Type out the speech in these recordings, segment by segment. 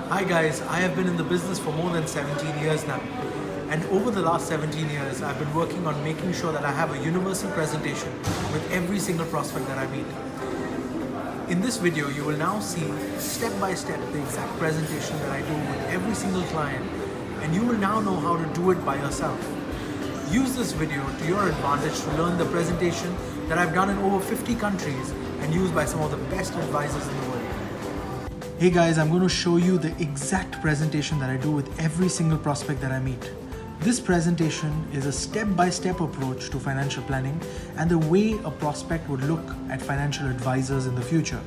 Hi guys, I have been in the business for more than 17 years now. And over the last 17 years, I've been working on making sure that I have a universal presentation with every single prospect that I meet. In this video, you will now see step by step the exact presentation that I do with every single client, and you will now know how to do it by yourself. Use this video to your advantage to learn the presentation that I've done in over 50 countries and used by some of the best advisors in the world. Hey guys, I'm going to show you the exact presentation that I do with every single prospect that I meet. This presentation is a step-by-step approach to financial planning and the way a prospect would look at financial advisors in the future.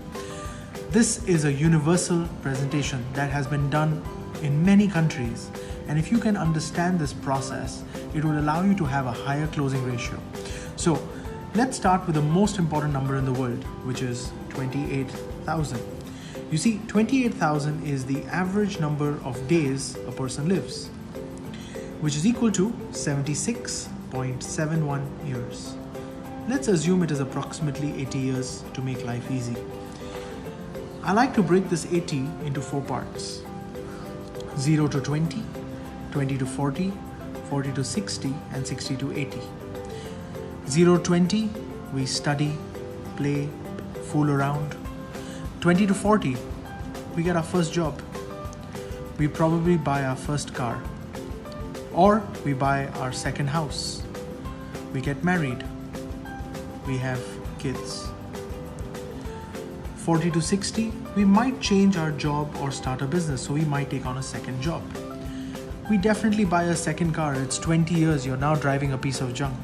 This is a universal presentation that has been done in many countries, and if you can understand this process, it will allow you to have a higher closing ratio. So let's start with the most important number in the world, which is 28,000. You see, 28,000 is the average number of days a person lives, which is equal to 76.71 years. Let's assume it is approximately 80 years to make life easy. I like to break this 80 into 4 parts: 0 to 20, 20 to 40, 40 to 60, and 60 to 80. 0 to 20, we study, play, fool around. 20 to 40, we get our first job. We probably buy our first car. Or we buy our second house. We get married. We have kids. 40 to 60, we might change our job or start a business, so we might take on a second job. We definitely buy a second car. It's 20 years, you're now driving a piece of junk.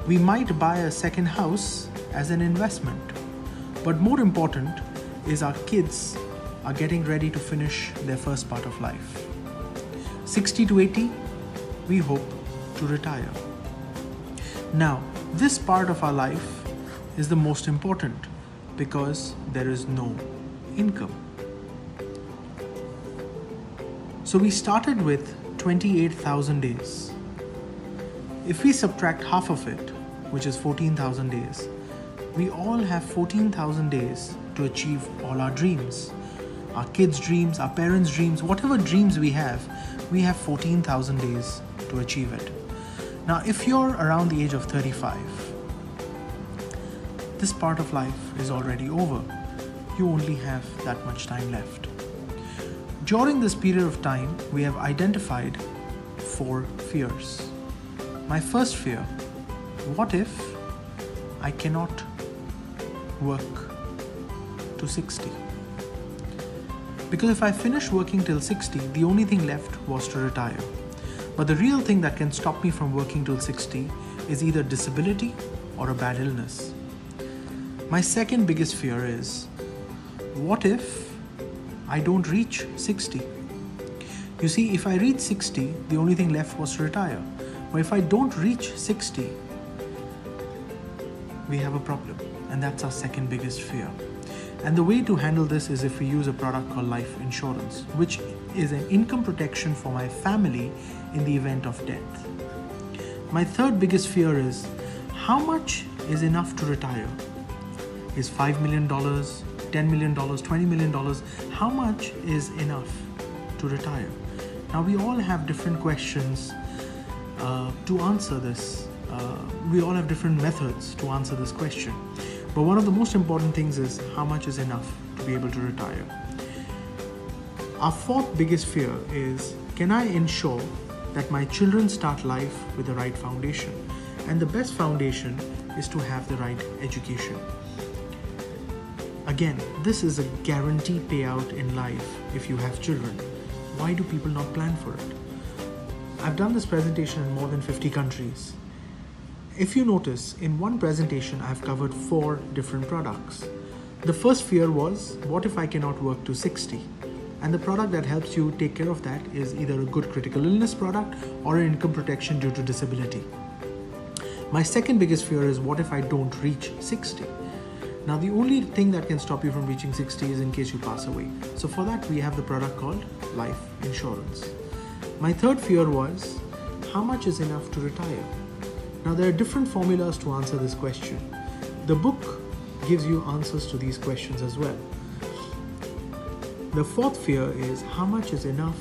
We might buy a second house as an investment. But more important is our kids are getting ready to finish their first part of life. 60 to 80, we hope to retire. Now, this part of our life is the most important because there is no income. So we started with 28,000 days. If we subtract half of it, which is 14,000 days, we all have 14,000 days to achieve all our dreams. Our kids' dreams, our parents' dreams, whatever dreams we have 14,000 days to achieve it. Now, if you're around the age of 35, this part of life is already over. You only have that much time left. During this period of time, we have identified 4 fears. My first fear: what if I cannot work to 60? Because if I finish working till 60, the only thing left was to retire. But the real thing that can stop me from working till 60 is either disability or a bad illness. My second biggest fear is, what if I don't reach 60? You see, if I reach 60, the only thing left was to retire. But if I don't reach 60, we have a problem, and that's our second biggest fear. And the way to handle this is if we use a product called life insurance, which is an income protection for my family in the event of death. My third biggest fear is, how much is enough to retire? Is $5 million, $10 million, $20 million, how much is enough to retire? Now, we all have different questions to answer this. We all have different methods to answer this question. But one of the most important things is, how much is enough to be able to retire? Our fourth biggest fear is, can I ensure that my children start life with the right foundation? And the best foundation is to have the right education. Again, this is a guaranteed payout in life if you have children. Why do people not plan for it? I've done this presentation in more than 50 countries. If you notice, in one presentation, I've covered 4 different products. The first fear was, what if I cannot work to 60? And the product that helps you take care of that is either a good critical illness product or an income protection due to disability. My second biggest fear is, what if I don't reach 60? Now, the only thing that can stop you from reaching 60 is in case you pass away. So for that, we have the product called life insurance. My third fear was, how much is enough to retire? Now, there are different formulas to answer this question. The book gives you answers to these questions as well. The fourth fear is how much is enough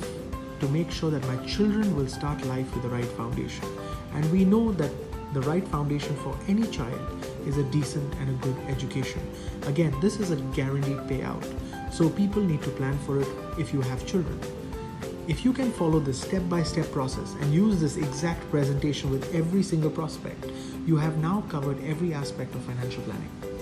to make sure that my children will start life with the right foundation. And we know that the right foundation for any child is a decent and a good education. Again, this is a guaranteed payout. So people need to plan for it if you have children. If you can follow this step-by-step process and use this exact presentation with every single prospect, you have now covered every aspect of financial planning.